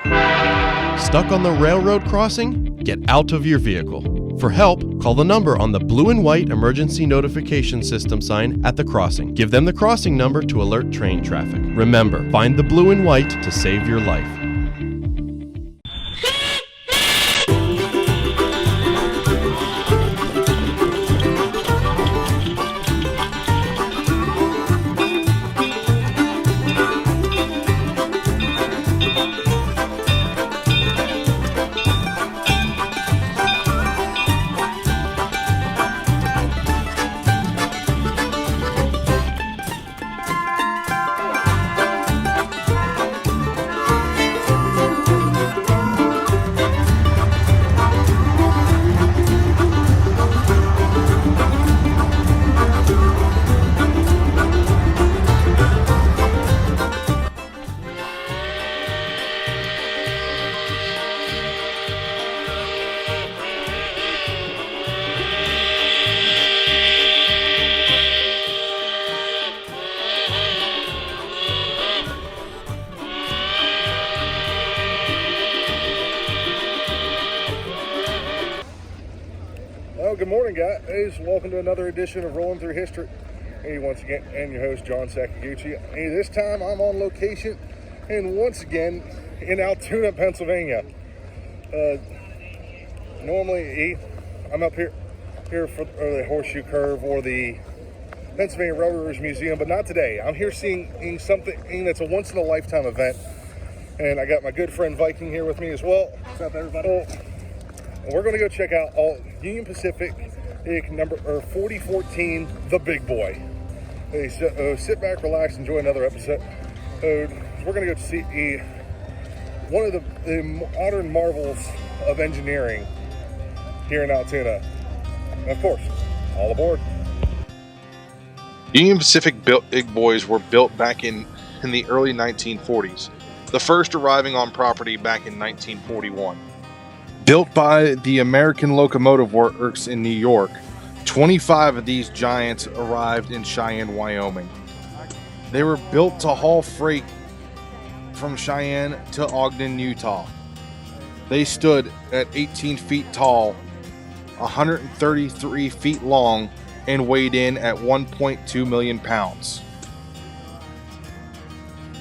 Stuck on the railroad crossing? Get out of your vehicle. For help, call the number on the blue and white emergency notification system sign at the crossing. Give them the crossing number to alert train traffic. Remember, find the blue and white to save your life. Well, good morning, guys. Welcome to another edition of Rolling Through History. Hey, once again, and your host, John Sakaguchi. Hey, this time I'm on location, and once again in Altoona, Pennsylvania. Normally, I'm up here for the Horseshoe Curve or the Pennsylvania Railroaders Museum, but not today. I'm here seeing something that's a once-in-a-lifetime event, and I got my good friend Viking here with me as well. What's up, everybody? We're going to go check out Union Pacific number 4014, the Big Boy. Hey, so, sit back, relax, enjoy another episode. We're going to go see one of the modern marvels of engineering here in Altoona. And of course, all aboard. Union Pacific built Big Boys were built back in the early 1940s, the first arriving on property back in 1941. Built by the American Locomotive Works in New York, 25 of these giants arrived in Cheyenne, Wyoming. They were built to haul freight from Cheyenne to Ogden, Utah. They stood at 18 feet tall, 133 feet long, and weighed in at 1.2 million pounds.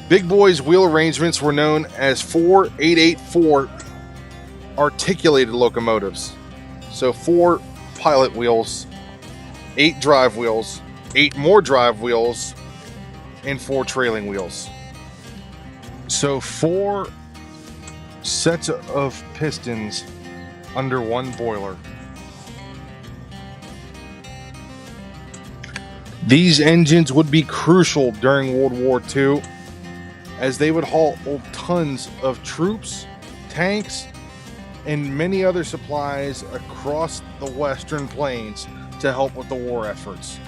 Big Boy's wheel arrangements were known as 4884 articulated locomotives. So 4 pilot wheels, 8 drive wheels, 8 more drive wheels, and 4 trailing wheels. So 4 sets of pistons under one boiler. These engines would be crucial during World War II, as they would haul tons of troops, tanks, and many other supplies across the Western Plains to help with the war efforts.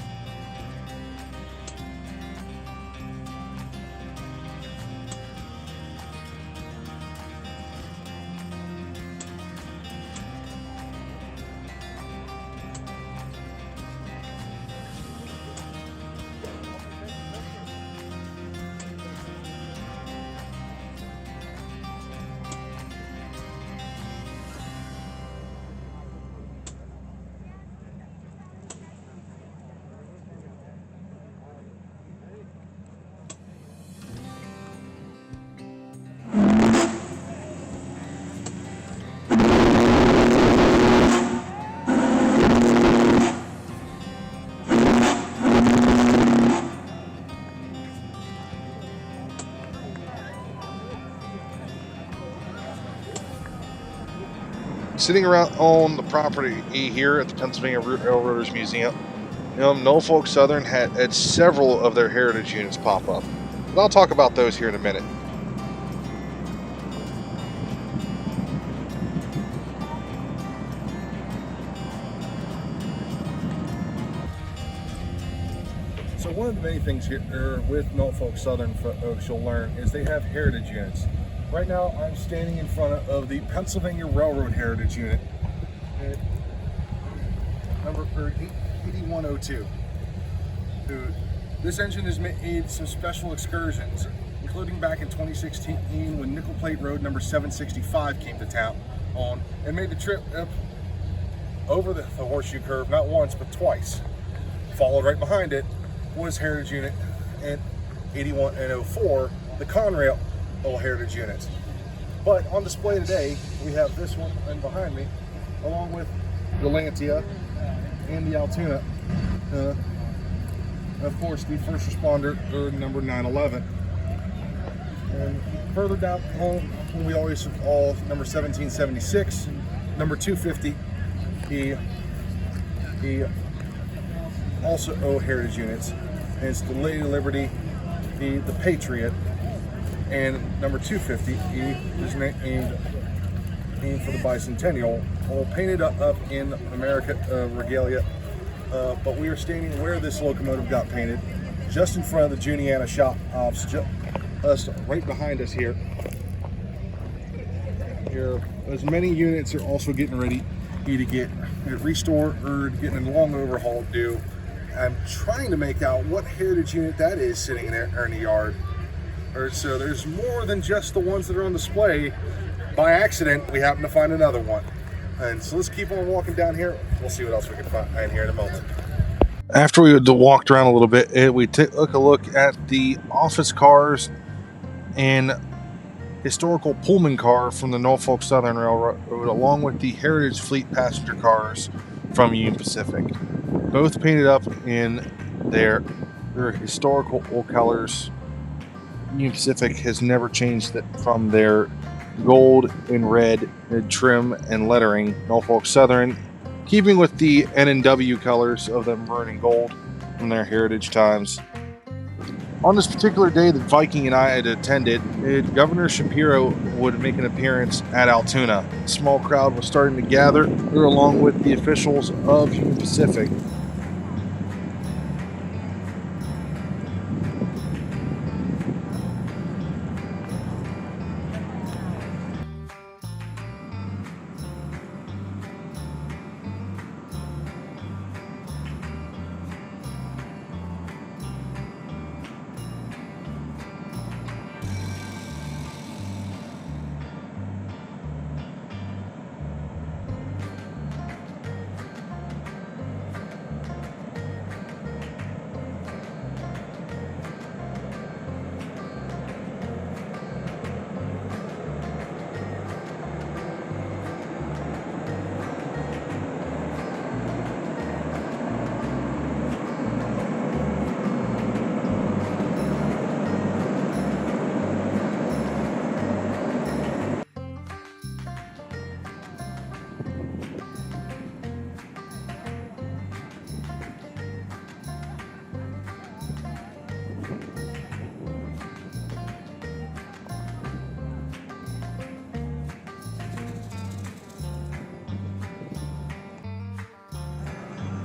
Sitting around on the property here at the Pennsylvania Railroaders Museum, Norfolk Southern had several of their heritage units pop up. But I'll talk about those here in a minute. So one of the many things here with Norfolk Southern folks you'll learn is they have heritage units. Right now I'm standing in front of the Pennsylvania Railroad Heritage Unit, number 8102. This engine has made some special excursions. including back in 2016 when Nickel Plate Road number 765 came to town on and made the trip up over the horseshoe curve not once but twice. Followed right behind it was Heritage Unit at 81 and 04, the Conrail Heritage units. But on display today, we have this one and behind me, along with the Lantia and the Altoona. Of course, the first responder, number 911. And further down home, we always all number 1776, number 250, the also Heritage units. And it's the Lady Liberty, the Patriot, and number 250 is named for the Bicentennial, all painted up in America regalia. But we are standing where this locomotive got painted, just in front of the Juniata shop ops, just right behind us here. Here, as many units are also getting ready to get restored or getting a long overhaul due. I'm trying to make out what Heritage unit that is sitting there in the yard. So there's more than just the ones that are on display. By accident, we happen to find another one. And so let's keep on walking down here. We'll see what else we can find here in a moment. After we walked around a little bit, we took a look at the office cars and historical Pullman car from the Norfolk Southern Railroad, along with the Heritage Fleet passenger cars from Union Pacific. Both painted up in their historical old colors. Union Pacific has never changed it from their gold and red trim and lettering. Norfolk Southern, keeping with the N&W colors of the maroon and gold from their heritage times. On this particular day that Viking and I had attended, Governor Shapiro would make an appearance at Altoona. A small crowd was starting to gather along with the officials of Union Pacific.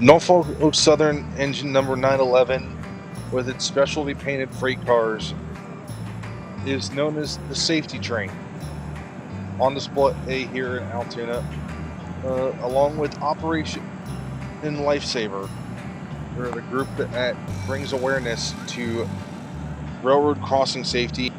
Norfolk Southern engine number 911 with its specialty painted freight cars is known as the safety train. On display here in Altoona, along with Operation Lifesaver, where the group that brings awareness to railroad crossing safety.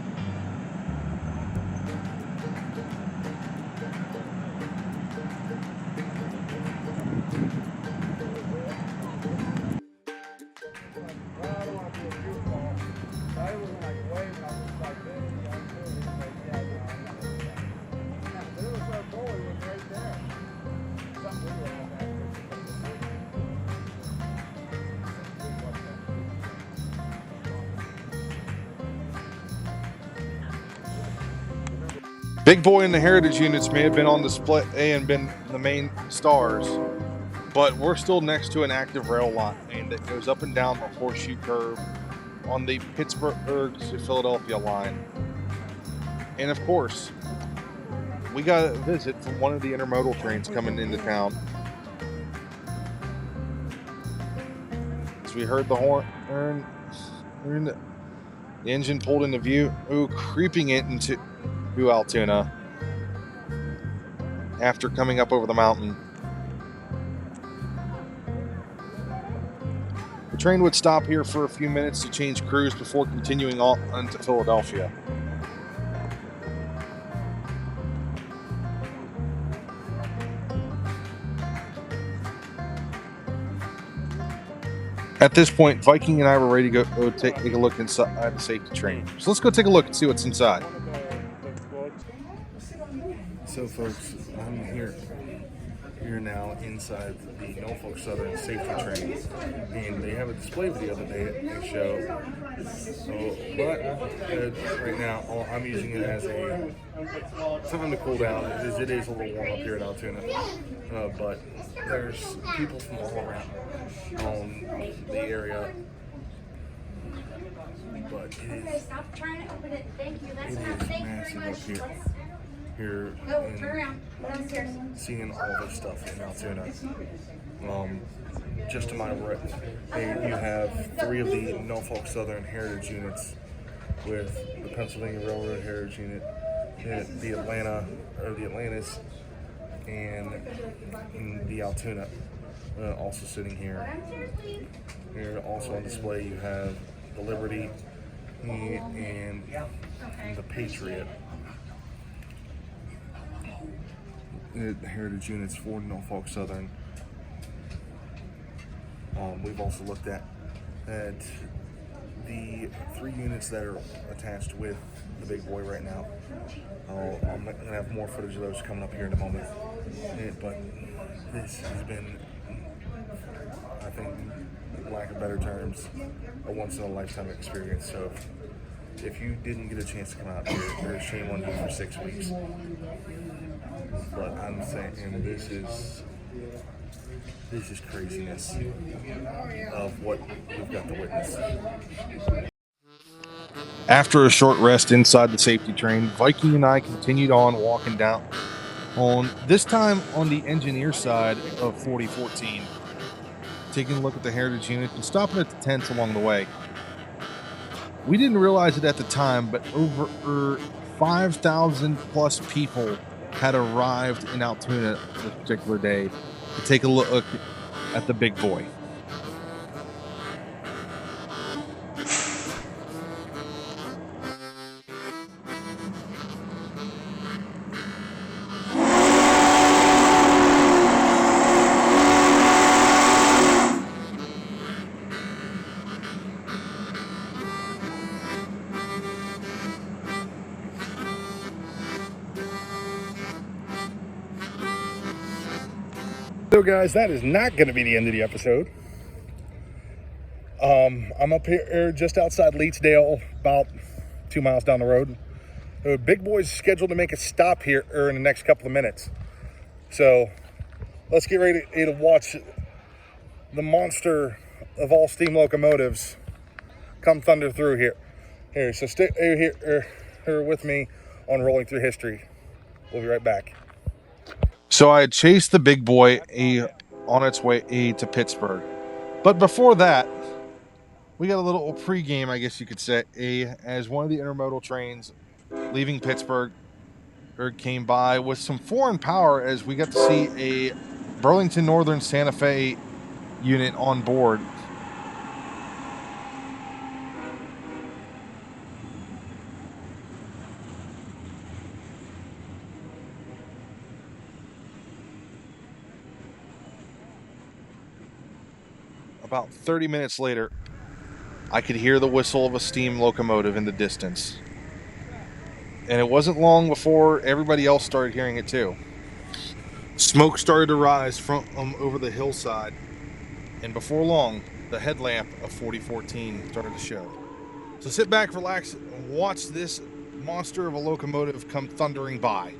Big Boy and the Heritage units may have been on display and been the main stars, but we're still next to an active rail line that goes up and down the horseshoe curve on the Pittsburgh to Philadelphia line. And of course, we got a visit from one of the intermodal trains coming into town. As we heard the horn, the engine pulled into view, creeping it into Altoona after coming up over the mountain. train would stop here for a few minutes to change crews before continuing on to Philadelphia. At this point, Viking and I were ready to go take a look inside the safety train. So let's go take a look and see what's inside. So folks, I'm here now inside the Norfolk Southern safety train, and they have a display video that they show. So, but right now I'm using it as a something to cool down, as it is a little warm up here at Altoona. But there's people from all around the area. But it is massive up here. Here and seeing all this stuff in Altoona. Just to my right, you have 3 of the Norfolk Southern Heritage units, with the Pennsylvania Railroad Heritage Unit, the Atlantis, and the Altoona also sitting here. Here also on display you have the Liberty and the Patriot. Heritage units for Norfolk Southern. We've also looked at the 3 units that are attached with the big boy right now. I'm going to have more footage of those coming up here in a moment. But this has been, I think, for lack of better terms, a once-in-a-lifetime experience. So if you didn't get a chance to come out here, there's shame on you for 6 weeks. But I'm saying this is craziness of what we've got to witness. After a short rest inside the safety train, Viking and I continued on walking down, this time on the engineer side of 4014, taking a look at the Heritage unit and stopping at the tents along the way. We didn't realize it at the time, but over 5,000 plus people had arrived in Altoona this particular day to take a look at the big boy. So guys, that is not going to be the end of the episode. I'm up here just outside Leetsdale, about 2 miles down the road. Big Boy's scheduled to make a stop here in the next couple of minutes. So let's get ready to watch the monster of all steam locomotives come thunder through here. So stay here with me on Rolling Through History. We'll be right back. So I had chased the big boy on its way to Pittsburgh. But before that, we got a little pregame, I guess you could say, as one of the intermodal trains leaving Pittsburgh came by with some foreign power, as we got to see a Burlington Northern Santa Fe unit on board. About 30 minutes later, I could hear the whistle of a steam locomotive in the distance. And it wasn't long before everybody else started hearing it too. Smoke started to rise from over the hillside, and before long, the headlamp of 4014 started to show. So sit back, relax, and watch this monster of a locomotive come thundering by.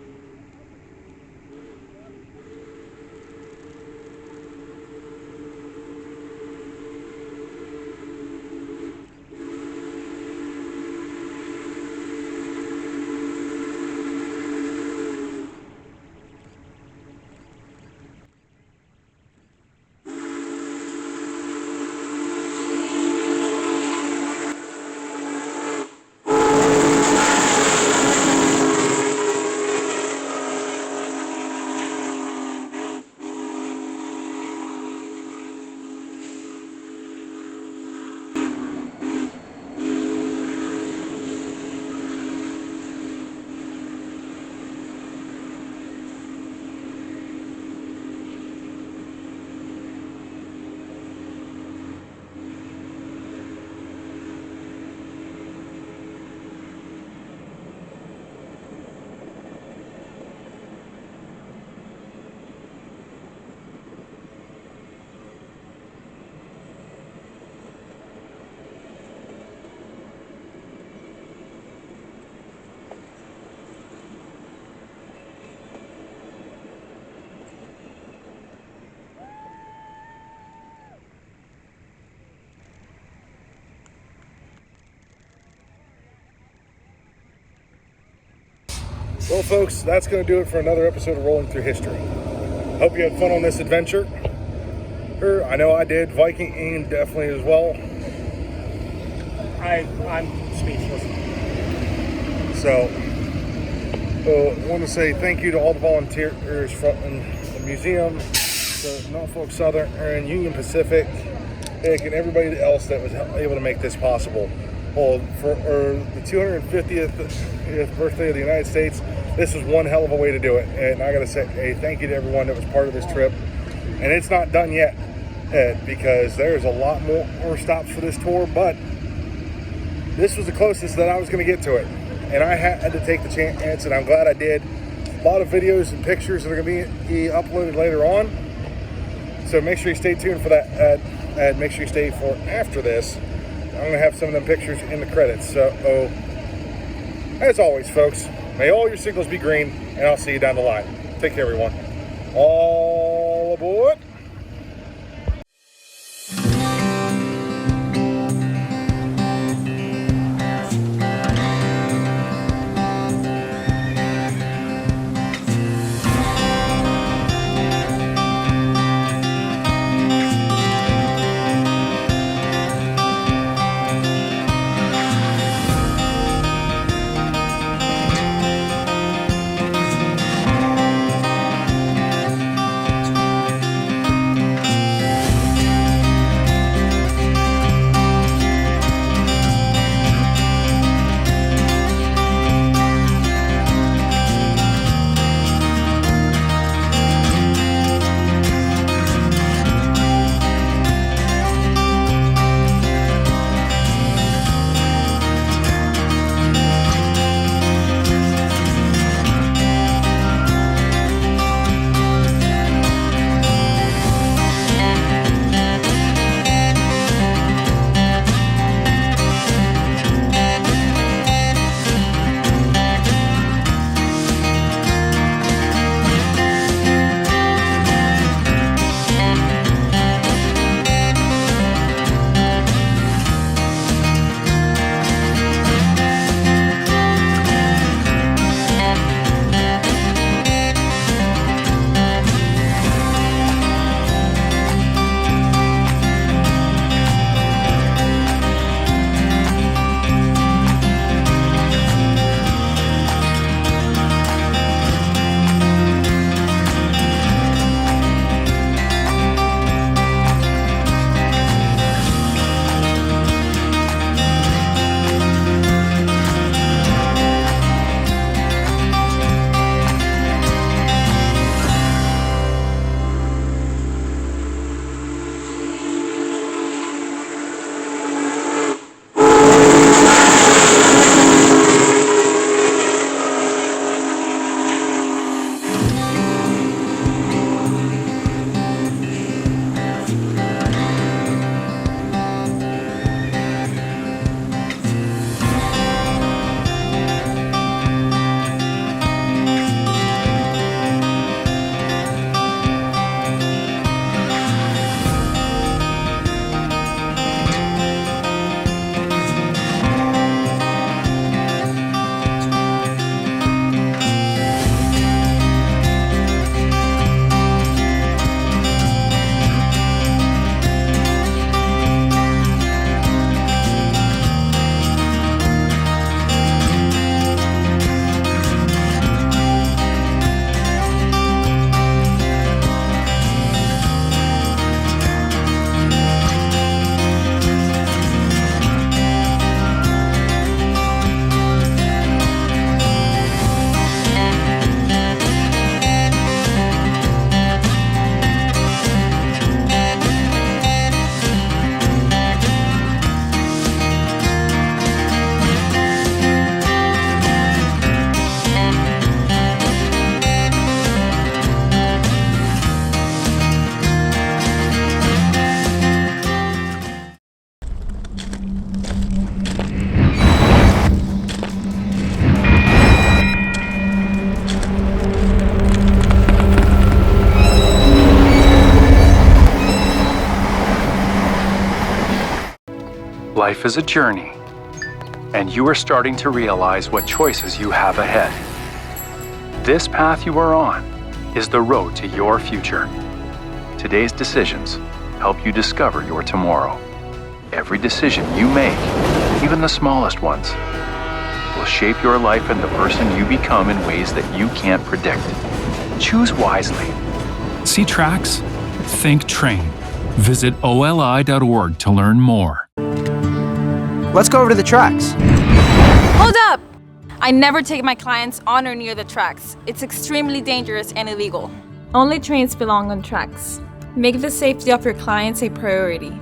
Well, folks, that's going to do it for another episode of Rolling Through History. Hope you had fun on this adventure. I know I did. Viking definitely as well. I'm speechless. So, I want to say thank you to all the volunteers from the museum, the Norfolk Southern and Union Pacific, and everybody else that was able to make this possible. Well, for the 250th birthday of the United States, this was one hell of a way to do it. And I got to say thank you to everyone that was part of this trip. And it's not done yet, Ed, because there's a lot more stops for this tour, but this was the closest that I was going to get to it. And I had to take the chance, and I'm glad I did. A lot of videos and pictures that are going to be uploaded later on. So make sure you stay tuned for that, and make sure you stay for after this. I'm going to have some of them pictures in the credits. So, as always, folks, may all your signals be green, and I'll see you down the line. Take care, everyone. All aboard. Life is a journey, and you are starting to realize what choices you have ahead. This path you are on is the road to your future. Today's decisions help you discover your tomorrow. Every decision you make, even the smallest ones, will shape your life and the person you become in ways that you can't predict. Choose wisely. See tracks? Think train. Visit oli.org to learn more. Let's go over to the tracks. Hold up! I never take my clients on or near the tracks. It's extremely dangerous and illegal. Only trains belong on tracks. Make the safety of your clients a priority.